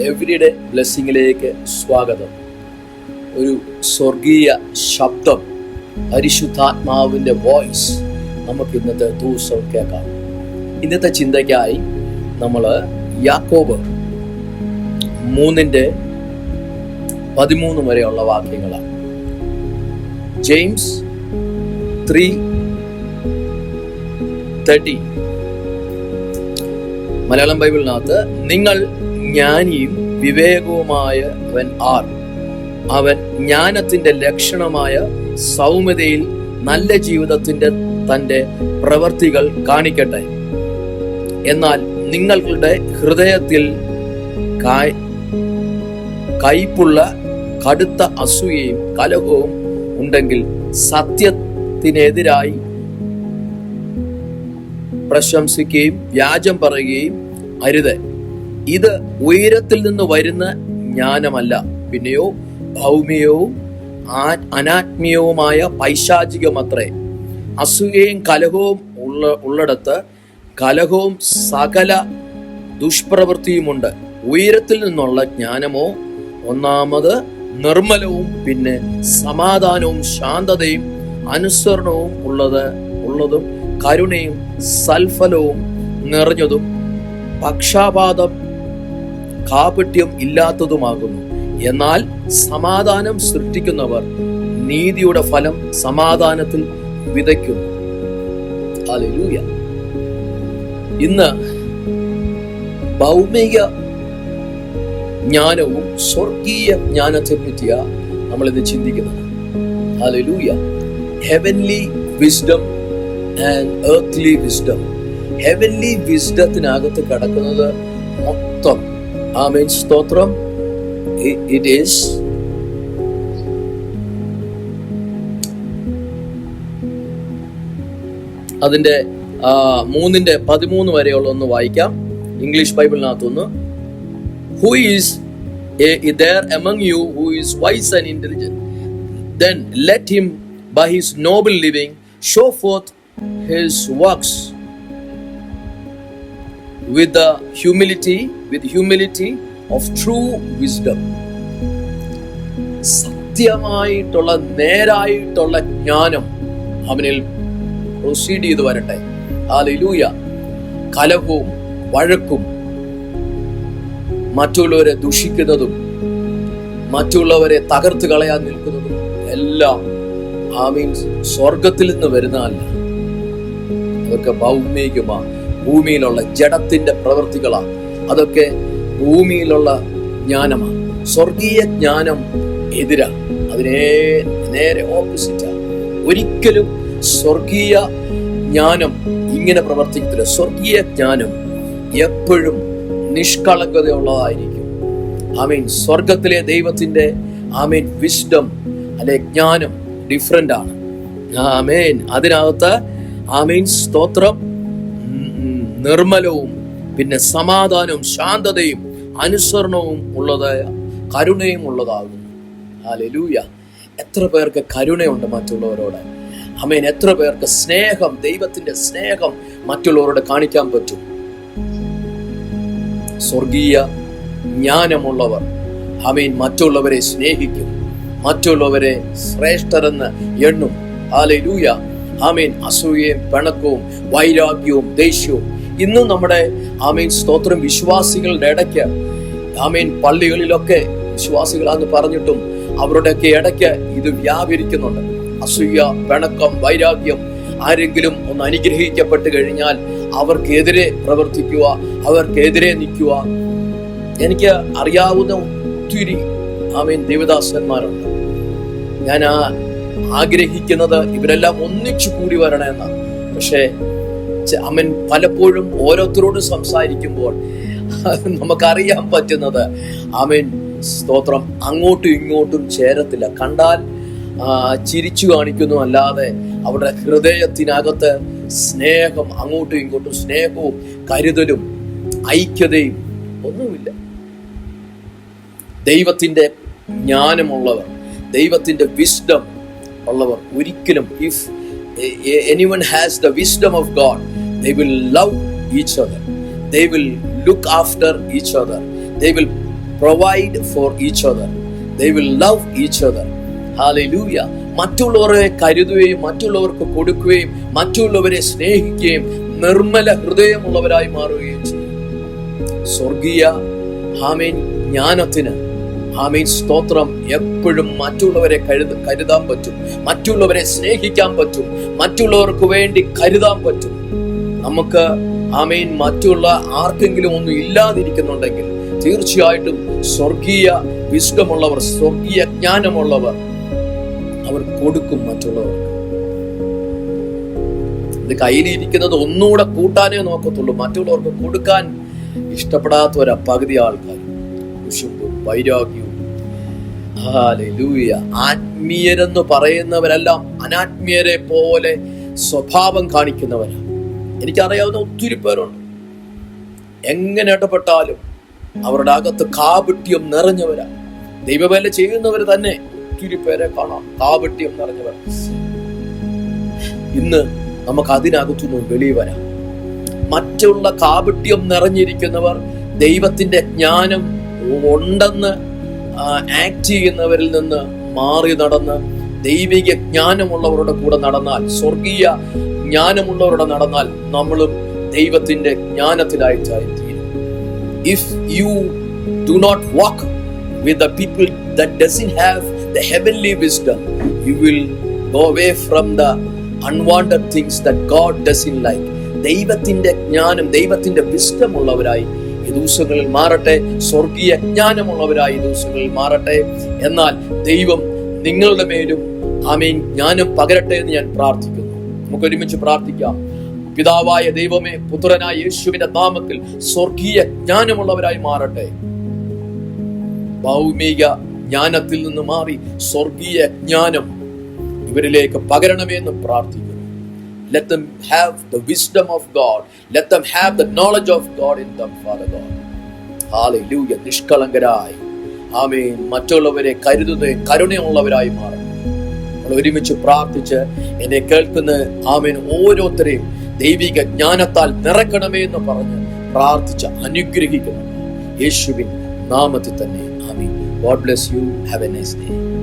Everyday ബ്ലെസ്സിങ്ങിലേക്ക് സ്വാഗതം. ഒരു സ്വർഗീയ ശബ്ദം, പരിശുദ്ധാത്മാവിൻ്റെ വോയിസ് നമുക്ക് ഇന്നത്തെ ദിവസം കേൾക്കാം. ഇന്നത്തെ ചിന്തയ്ക്കായി നമ്മൾ യാക്കോബ് 3:13 വരെയുള്ള വാക്യങ്ങളാണ്. ജെയിംസ് 3:30 മലയാളം ബൈബിളിനകത്ത്, നിങ്ങൾ ജ്ഞാനിയും വിവേകവുമായവൻ ആർ? അവൻ ജ്ഞാനത്തിന്റെ ലക്ഷണമായ സൗമ്യതയിൽ നല്ല ജീവിതത്തിന്റെ തൻ്റെ പ്രവൃത്തികൾ കാണിക്കട്ടെ. എന്നാൽ നിങ്ങളുടെ ഹൃദയത്തിൽ കയ്പുള്ള കടുത്ത അസൂയയും കലഹവും ഉണ്ടെങ്കിൽ സത്യത്തിനെതിരായി പ്രശംസിക്കുകയും വ്യാജം പറയുകയും അരുത്. ഇത് ഉയരത്തിൽ നിന്ന് വരുന്ന ജ്ഞാനമല്ല, പിന്നെയോ ഭൗമികവും അനാത്മീയവുമായ പൈശാചികമത്രേ. അസൂയയും കലഹവും ഉള്ളിടത്ത് കലഹവും സകല ദുഷ്പ്രവൃത്തിയുമുണ്ട്. ഉയരത്തിൽ നിന്നുള്ള ജ്ഞാനമോ ഒന്നാമത് നിർമ്മലവും പിന്നെ സമാധാനവും ശാന്തതയും അനുസരണവും ഉള്ളതും കരുണയും സൽഫലവും നിറഞ്ഞതും പക്ഷാപാതം കാപട്യം ഇല്ലാത്തതുമാകുന്നു. എന്നാൽ സമാധാനം സൃഷ്ടിക്കുന്നവർ നീതിയുടെ ഫലം സമാധാനത്തിൽ വിതയ്ക്കുന്നു. ഹല്ലേലൂയ. ഇന്ന് ഭൗമിക ജ്ഞാനവും സ്വർഗീയ ജ്ഞാനത്തെ പറ്റിയാ നമ്മൾ ഇന്ന് ചിന്തിക്കുന്നത്. Hallelujah. Heavenly wisdom and earth wisdom. Heavenly വിസ്ഡത്തിനകത്ത് കിടക്കുന്നത് മൊത്തം, ആമേൻ, സ്തോത്രം, ഇറ്റ് ഈസ് അതിന്റെ 3:13 വരെയുള്ള ഒന്ന് വായിക്കാം. English ബൈബിളിനകത്തൊന്ന്. Who is there among you who is wise and intelligent? Then let him by his noble living show forth his works with the humility of true wisdom. സത്യമായിട്ടുള്ള നേരായിട്ടുള്ള ജ്ഞാനം അവനിൽ പ്രൊസീഡ് ചെയ്ത് വരട്ടെ. Hallelujah. കലഹവും വഴക്കും മറ്റുള്ളവരെ ദുഷിക്കുന്നതും മറ്റുള്ളവരെ തകർത്ത് കളയാൻ നിൽക്കുന്നതും എല്ലാം സ്വർഗത്തിൽ നിന്ന് വരുന്നതല്ല. അതൊക്കെ ഭൗമികമാണ്, ഭൂമിയിലുള്ള ജഡത്തിന്റെ പ്രവൃത്തികളാണ്. അതൊക്കെ ഭൂമിയിലുള്ള ജ്ഞാനമാണ്. സ്വർഗീയ ജ്ഞാനം എതിരാ, അതിനെ നേരെ ഓപ്പോസിറ്റാണ്. ഒരിക്കലും സ്വർഗീയ ജ്ഞാനം ഇങ്ങനെ പ്രവർത്തിക്കത്തില്ല. സ്വർഗീയ ജ്ഞാനം എപ്പോഴും നിഷ്കളങ്കതയുള്ളതായിരിക്കും. ആമേൻ. സ്വർഗത്തിലെ ദൈവത്തിന്റെ ആമേൻ വിസ്ഡം അല്ലെ ജ്ഞാനം ഡിഫറെന്റ് ആണ്. ആമേൻ. അതിനകത്ത് ആമേൻ, സ്തോത്രം, നിർമ്മലവും പിന്നെ സമാധാനവും ശാന്തതയും അനുസരണവും ഉള്ളതായ കരുണയും ഉള്ളതാകുന്നു. ഹല്ലേലൂയ. എത്ര പേർക്ക് കരുണയുണ്ട് മറ്റുള്ളവരോട്? ആമേൻ. എത്ര പേർക്ക് സ്നേഹം, ദൈവത്തിന്റെ സ്നേഹം മറ്റുള്ളവരോട് കാണിക്കാൻ പറ്റും? സ്വർഗീയ ജ്ഞാനമുള്ളവർ ആമേൻ മറ്റുള്ളവരെ സ്നേഹിക്കും, മറ്റുള്ളവരെ ശ്രേഷ്ഠരെന്ന് എണ്ണും. ഹല്ലേലൂയ. ആമേൻ. അസൂയയും പിണക്കവും വൈരാഗ്യവും ദേഷ്യവും ഇന്നും നമ്മുടെ ആമേൻ, സ്തോത്രം, വിശ്വാസികളുടെ ഇടയ്ക്ക് ആമേൻ, പള്ളികളിലൊക്കെ വിശ്വാസികളാന്ന് പറഞ്ഞിട്ടും അവരുടെയൊക്കെ ഇടയ്ക്ക് ഇത് വ്യാപരിക്കുന്നുണ്ട്. അസൂയ, പിണക്കം, വൈരാഗ്യം. ആരെങ്കിലും ഒന്ന് അനുഗ്രഹിക്കപ്പെട്ട് കഴിഞ്ഞാൽ അവർക്കെതിരെ പ്രവർത്തിക്കുക, അവർക്കെതിരെ നിൽക്കുക. എനിക്ക് അറിയാവുന്ന ഒത്തിരി ആമേൻ ദേവദാസന്മാരുണ്ട്. ഞാൻ ആഗ്രഹിക്കുന്നത് ഇവരെല്ലാം ഒന്നിച്ചു കൂടി വരണമെന്നാണ്. പക്ഷേ ആമേൻ, പലപ്പോഴും ഓരോരുത്തരോടും സംസാരിക്കുമ്പോൾ നമുക്കറിയാൻ പറ്റുന്നത് ആമേൻ, സ്തോത്രം, അങ്ങോട്ടും ഇങ്ങോട്ടും ചേരത്തില്ല. കണ്ടാൽ ചിരിച്ചു കാണിക്കുന്നു അല്ലാതെ അവരുടെ ഹൃദയത്തിനകത്ത് സ്നേഹം, അങ്ങോട്ടും ഇങ്ങോട്ടും സ്നേഹവും കരുതലും ഐക്യതയും ഒന്നുമില്ല. ദൈവത്തിന്റെ ജ്ഞാനമുള്ളവർ, ദൈവത്തിന്റെ വിസ്ഡം ഉള്ളവർ ഒരിക്കലും, if anyone has the wisdom of God, they will love each other, they will look after each other, they will provide for each other, they will love each other. Hallelujah. മറ്റുള്ളവരെ കരുതുകയും മറ്റുള്ളവർക്ക് കൊടുക്കുകയും മറ്റുള്ളവരെ സ്നേഹിക്കുകയും നിർമ്മല ഹൃദയമുള്ളവരായി മാറുകയും ചെയ്യും. സ്വർഗീയ ആമേൻ ജ്ഞാനത്തിന് ആമേൻ സ്തോത്രം. എപ്പോഴും മറ്റുള്ളവരെ കരുതാൻ പറ്റും, മറ്റുള്ളവരെ സ്നേഹിക്കാൻ പറ്റും, മറ്റുള്ളവർക്ക് വേണ്ടി കരുതാൻ പറ്റും. നമുക്ക് ആമേൻ മറ്റുള്ള ആർക്കെങ്കിലും ഒന്നും ഇല്ലാതിരിക്കുന്നുണ്ടെങ്കിൽ തീർച്ചയായിട്ടും സ്വർഗീയ വിശ്വമുള്ളവർ, സ്വർഗീയ ജ്ഞാനമുള്ളവർ അവർ കൊടുക്കും മറ്റുള്ളവർക്ക്. ഇത് കയ്യിലിരിക്കുന്നത് ഒന്നുകൂടെ കൂട്ടാനേ നോക്കത്തുള്ളൂ. മറ്റുള്ളവർക്ക് കൊടുക്കാൻ ഇഷ്ടപ്പെടാത്തവരാ പകുതി ആൾക്കാർ. കുശുമ്പും വൈരാഗ്യവും. ഹല്ലേലൂയ. ആത്മീയരെന്ന് പറയുന്നവരെല്ലാം അനാത്മീയരെ പോലെ സ്വഭാവം കാണിക്കുന്നവരാ. എനിക്കറിയാവുന്ന ഒത്തിരി പേരുണ്ട്. എങ്ങനെ ഇടപെട്ടാലും അവരുടെ അകത്ത് കാപട്യം നിറഞ്ഞവരാ. ദൈവവേല ചെയ്യുന്നവർ തന്നെ ഒത്തിരി പേരെ കാണാം, കാപട്യം നിറഞ്ഞവർ. ഇന്ന് നമുക്ക് അതിനകത്തുനിന്ന് വെളിയിൽ വരാം. മറ്റുള്ള കാപട്യം നിറഞ്ഞിരിക്കുന്നവർ ദൈവത്തിന്റെ ജ്ഞാനം ഉണ്ടെന്ന് ആക്ട് ചെയ്യുന്നവരിൽ നിന്ന് മാറി നടന്ന് ദൈവിക ജ്ഞാനമുള്ളവരുടെ കൂടെ നടന്നാൽ, സ്വർഗീയ ജ്ഞാനമുള്ളവരുടെ നടന്നാൽ നമ്മളും ദൈവത്തിന്റെ ജ്ഞാനത്തിലായി തീരും. If you do not walk with the people that doesn't have the heavenly wisdom, you will go away from the unwanted things that God doesn't like. ദൈവത്തിന്റെ ജ്ഞാനം, ദൈവത്തിന്റെ വിസ്ഡം ഉള്ളവരായി ഈ ദിവസങ്ങളിൽ മാറട്ടെ. സ്വർഗീയ ജ്ഞാനമുള്ളവരായി ഈ ദിവസങ്ങളിൽ മാറട്ടെ. എന്നാൽ ദൈവം നിങ്ങളുടെ മേലും ആമേൻ ജ്ഞാനം പകരട്ടെ എന്ന് ഞാൻ പ്രാർത്ഥിക്കുന്നു. നമുക്ക് ഒരുമിച്ച് പ്രാർത്ഥിക്കാം. പിതാവായ ദൈവമേ, പുത്രനായ യേശുവിന്റെ നാമത്തിൽ സ്വർഗീയ ജ്ഞാനമുള്ളവരായി മാറട്ടെ. ഭൗമിക ജ്ഞാനത്തിൽ നിന്ന് മാറി സ്വർഗീയ ജ്ഞാനം ഇവരിലേക്ക് പകരണമേ എന്ന് പ്രാർത്ഥിക്കുന്നു. Let them have the wisdom of God. Let them have the knowledge of God in them, Father God. Hallelujah. നിഷ്കളങ്കരായി ആമേൻ മറ്റുള്ളവരെ കരുതുന്നതും കരുണയുള്ളവരായി മാറും. നമ്മൾ ഒരുമിച്ച് പ്രാർത്ഥിച്ച് എന്നെ കേൾക്കുന്ന ആമേൻ ഓരോരുത്തരെയും ദൈവിക ജ്ഞാനത്താൽ നിറയ്ക്കണമേ എന്ന് പറഞ്ഞ് പ്രാർത്ഥിച്ച് അനുഗ്രഹിക്കുന്നു യേശുവിൻ നാമത്തിൽ തന്നെ. ആമേൻ. God bless you. Have a nice day.